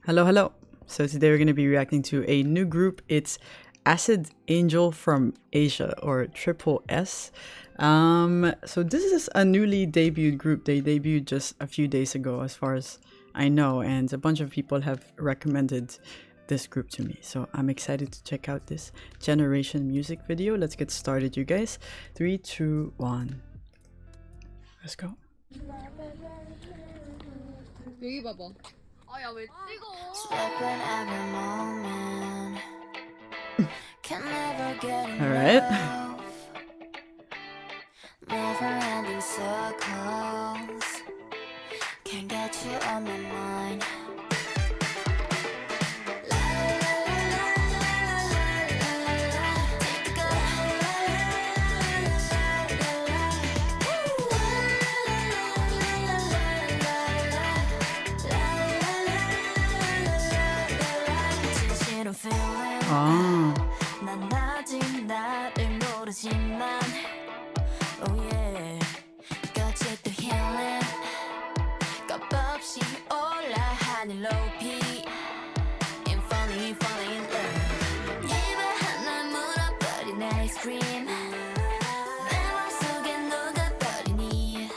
Hello, hello. So today we're going to be reacting to a new group. It's Acid Angel from Asia, or Triple-S. So this is a newly debuted group. They debuted just a few days ago as far as I know, and a bunch of people have recommended this group to me. So I'm excited to check out this Generation music video. Let's get started, you guys. 3, 2, 1. Let's go. 여기 봐봐. 아야 왜 찍어? All right. Never-ending circles can't get you on my mind. 난 아직 나를 모르지만 oh yeah 끝이 또 healing 겁없이 올라 하늘 높이 I'm falling in love 입에 하나 물어버린 아이스크림 내 맘속에 녹아버리니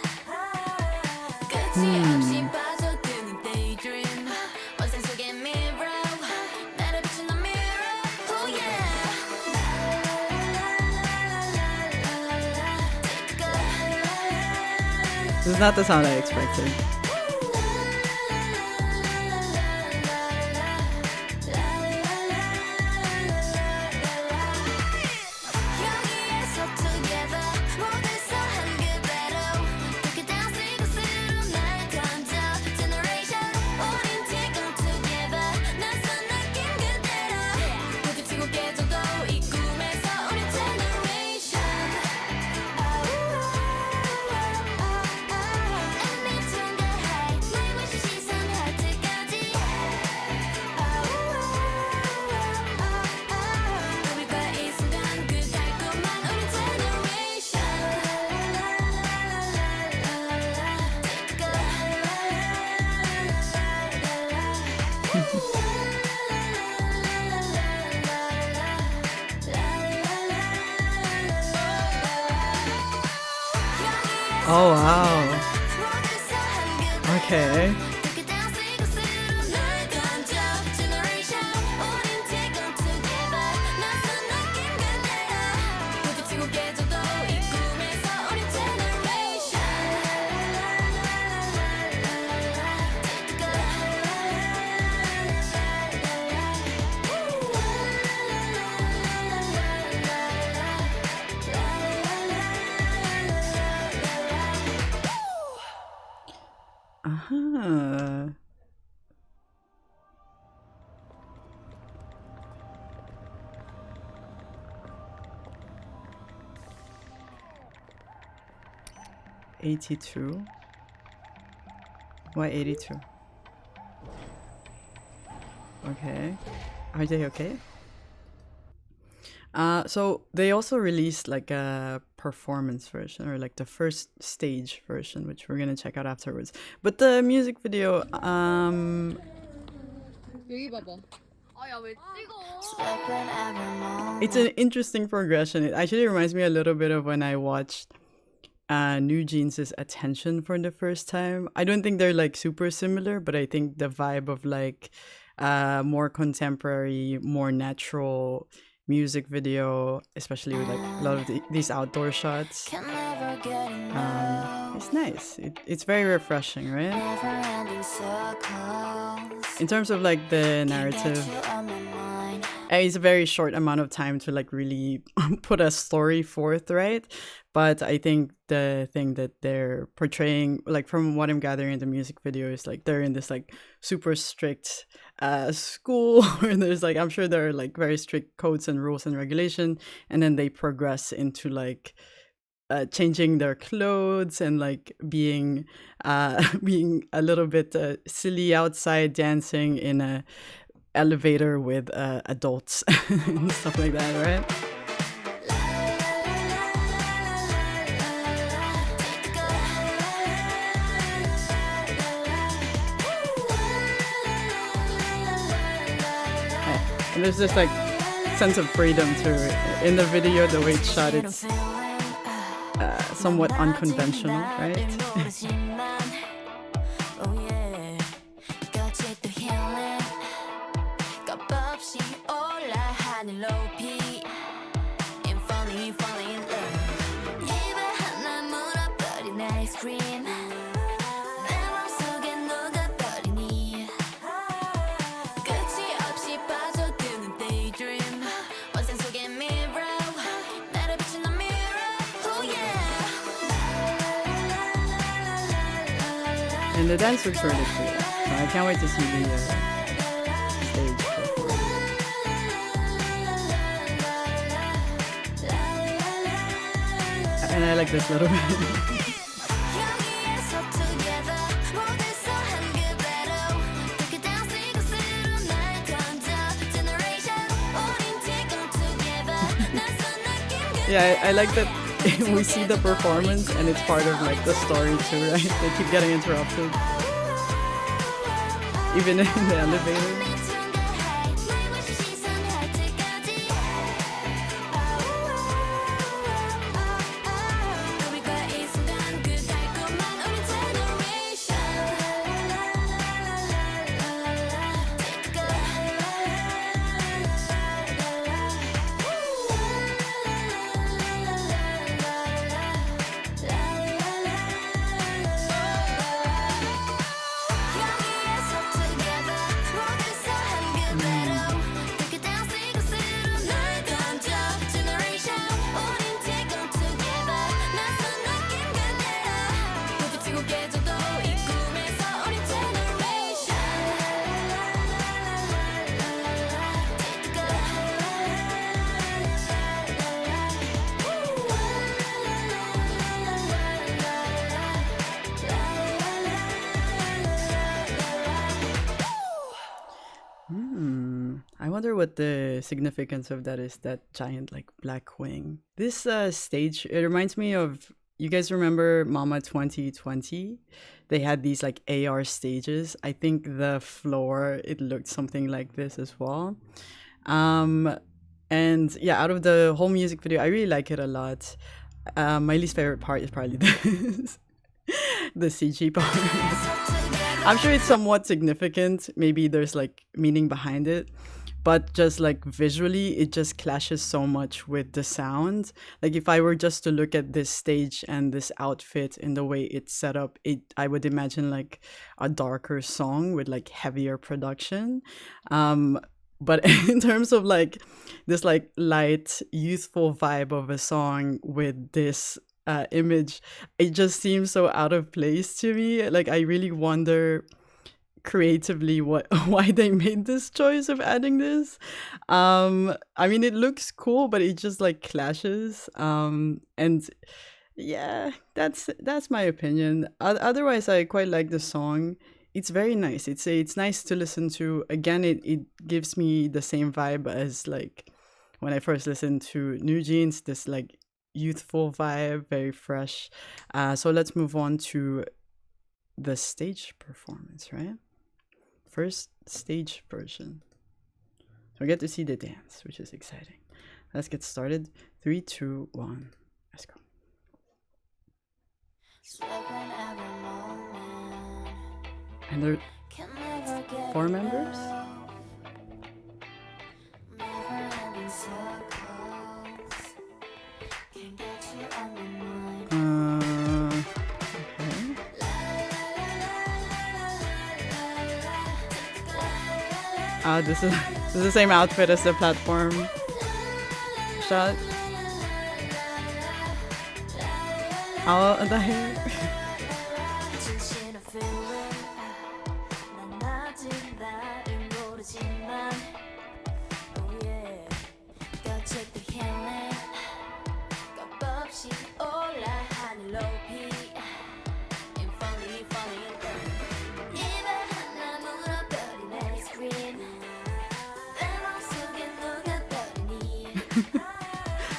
끝이 없이 빠져드는 daydream 원상 속의 mirror 나를 비추는 mirror oh yeah This is not the sound I expected. Oh wow. Okay. Uh-huh. $82. Why 82? Okay. Are they okay? So they also released like a performance version, or like the first stage version, which we're gonna check out afterwards. But the music video, 여기 봐봐. 아야 왜 찍어? it's an interesting progression. It actually reminds me a little bit of when I watched New Jeans' Attention for the first time. I don't think they're like super similar, but I think the vibe of like more contemporary, more natural music video, especially with like a lot of these outdoor shots, it's nice. It's very refreshing, right? In terms of like the narrative, it's a very short amount of time to like really put a story forth, right? But I think the thing that they're portraying, like from what I'm gathering in the music video, is like they're in this like super strict school where there's like, I'm sure there are like very strict codes and rules and regulation, and then they progress into like changing their clothes and like being being a little bit silly outside, dancing in a elevator with adults and stuff like that, right? And there's this like sense of freedom to it. In the video, the way it's shot, it's somewhat unconventional, right? And the dance looks really cool. So I can't wait to see the stage performance. And I like this little bit. Yeah, I like that we see the performance and it's part of like the story too, right? They keep getting interrupted. Even in the elevator. I wonder what the significance of that is, that giant like black wing. This stage, it reminds me of, you guys remember Mama 2020? They had these like AR stages. I think the floor, it looked something like this as well. And yeah, out of the whole music video, I really like it a lot. My least favorite part is probably this, the CG part. I'm sure it's somewhat significant. Maybe there's like meaning behind it, but just like visually, it just clashes so much with the sound. Like if I were just to look at this stage and this outfit and the way it's set up, I would imagine like a darker song with like heavier production. But in terms of like this like light, youthful vibe of a song with this image, it just seems so out of place to me. Like I really wonder creatively why they made this choice of adding this. I mean, it looks cool, but it just like clashes. And yeah, that's my opinion. Otherwise, I quite like the song. It's very nice. It's nice to listen to. Again, it gives me the same vibe as like when I first listened to New Jeans, this like youthful vibe, very fresh. So let's move on to the stage performance, right? First stage version. So we get to see the dance, which is exciting. Let's get started. 3, 2, 1, let's go. And there are 4 members. This is the same outfit as the platform shot. Oh, the hair.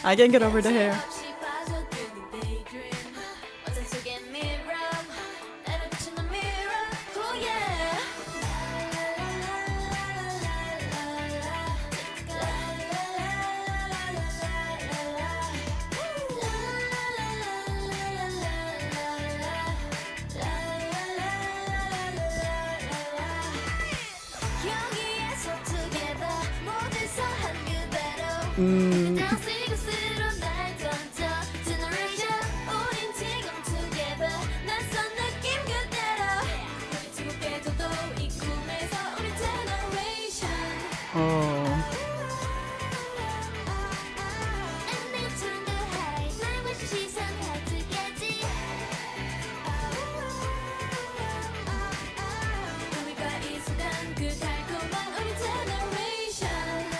I can't get over the hair. 스스로 날 던져 Generation 우린 지금 together 낯선 느낌 그대로 우리 지목해줘도 이 꿈에서 우리 generation Oh. And they turn the high 날과 시선 핫뜨겠지 우리가 이 순간 그 달콤한 우리 generation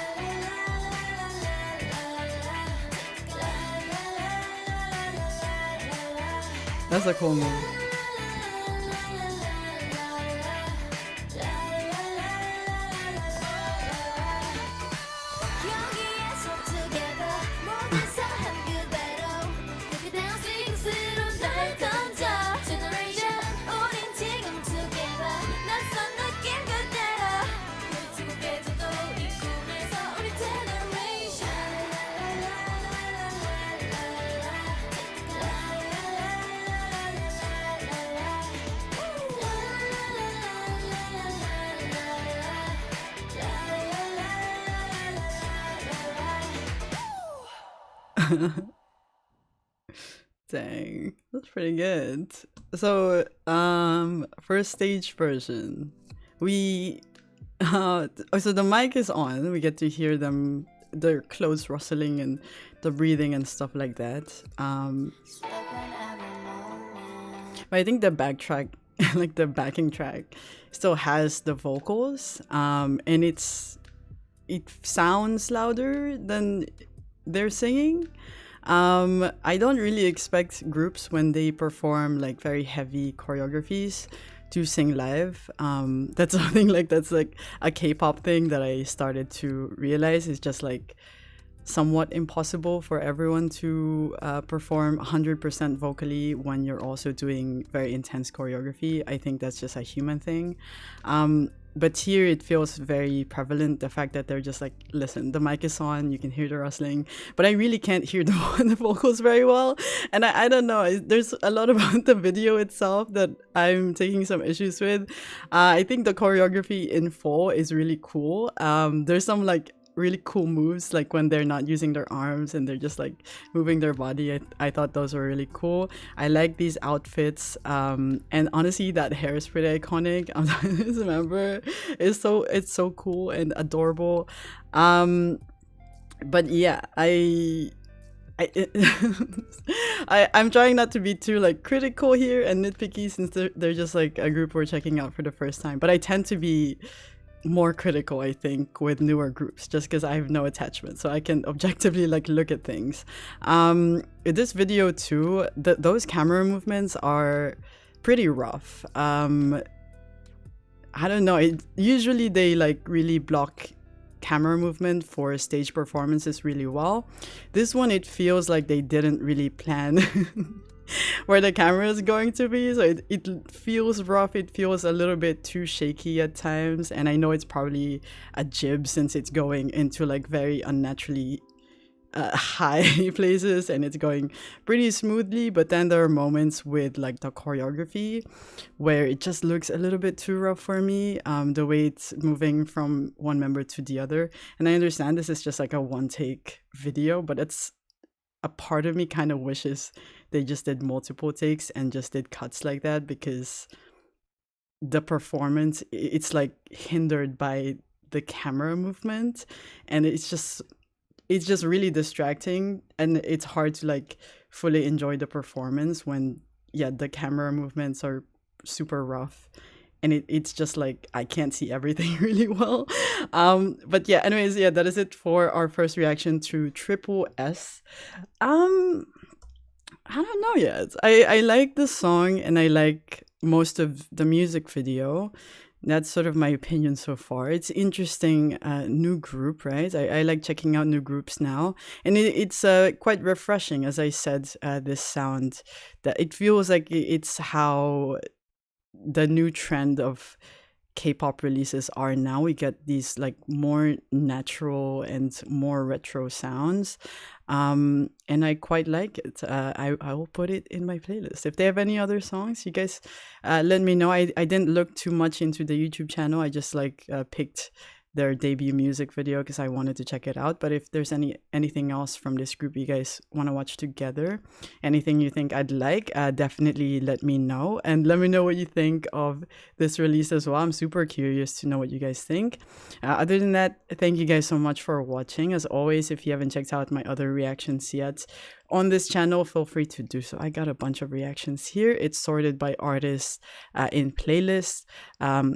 That's a cool move. 여기에서 together 모여서 한 그대로 Break it down 스스로 날 던져 Generation 우린 지금 together 낯선 느낌 그대로 우리 지목해줘도 이 꿈에서 우리 generation Dang, that's pretty good. So, first stage version, we so the mic is on. We get to hear them, their clothes rustling and the breathing and stuff like that. But I think the backtrack, like the backing track, still has the vocals, and it sounds louder than they're singing. I don't really expect groups when they perform like very heavy choreographies to sing live. That's something like that's like a K-pop thing that I started to realize is just like somewhat impossible for everyone to perform 100% vocally when you're also doing very intense choreography. I think that's just a human thing. But here it feels very prevalent, the fact that they're just like, listen, the mic is on, you can hear the rustling, but I really can't hear the vocals very well. And I don't know, there's a lot about the video itself that I'm taking some issues with. I think the choreography in full is really cool. There's some like really cool moves, like when they're not using their arms and they're just like moving their body. I thought those were really cool. I like these outfits, and honestly that hair is pretty iconic. This member is it's so cool and adorable. But yeah, I'm trying not to be too like critical here and nitpicky, since they're just like a group we're checking out for the first time, but I tend to be more critical, I think, with newer groups, just because I have no attachment, so I can objectively like look at things. In this video too, those camera movements are pretty rough. I don't know, usually they like really block camera movement for stage performances really well. This one, it feels like they didn't really plan where the camera is going to be, so it feels rough. It feels a little bit too shaky at times, and I know it's probably a jib since it's going into like very unnaturally high places and it's going pretty smoothly, but then there are moments with like the choreography where it just looks a little bit too rough for me, the way it's moving from one member to the other. And I understand this is just like a one take video, but it's a part of me kind of wishes they just did multiple takes and just did cuts like that, because the performance, it's like hindered by the camera movement, and it's just really distracting, and it's hard to like fully enjoy the performance when the camera movements are super rough, and it's just like I can't see everything really well. But yeah, anyways, that is it for our first reaction to Triple-S. I don't know yet. I like the song and I like most of the music video. That's sort of my opinion so far. It's interesting, new group, right? I like checking out new groups now, and it's quite refreshing. As I said, this sound, that it feels like it's how the new trend of K-pop releases are now. We get these like more natural and more retro sounds, and I quite like it. I will put it in my playlist. If they have any other songs, you guys let me know. I didn't look too much into the YouTube channel. I just like picked their debut music video because I wanted to check it out. But if there's anything else from this group you guys want to watch together, anything you think I'd like, definitely let me know. And let me know what you think of this release as well. I'm super curious to know what you guys think. Other than that, thank you guys so much for watching. As always, if you haven't checked out my other reactions yet on this channel, feel free to do so. I got a bunch of reactions here. It's sorted by artists in playlists.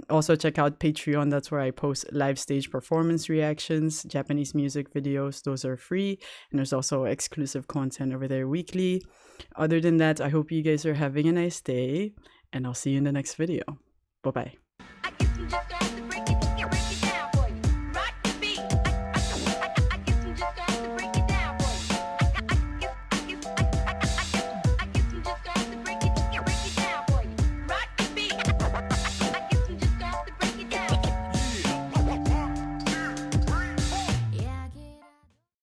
Also check out Patreon. That's where I post live stage performance reactions, Japanese music videos. Those are free, and there's also exclusive content over there weekly. Other than that, I hope you guys are having a nice day, and I'll see you in the next video. Bye bye.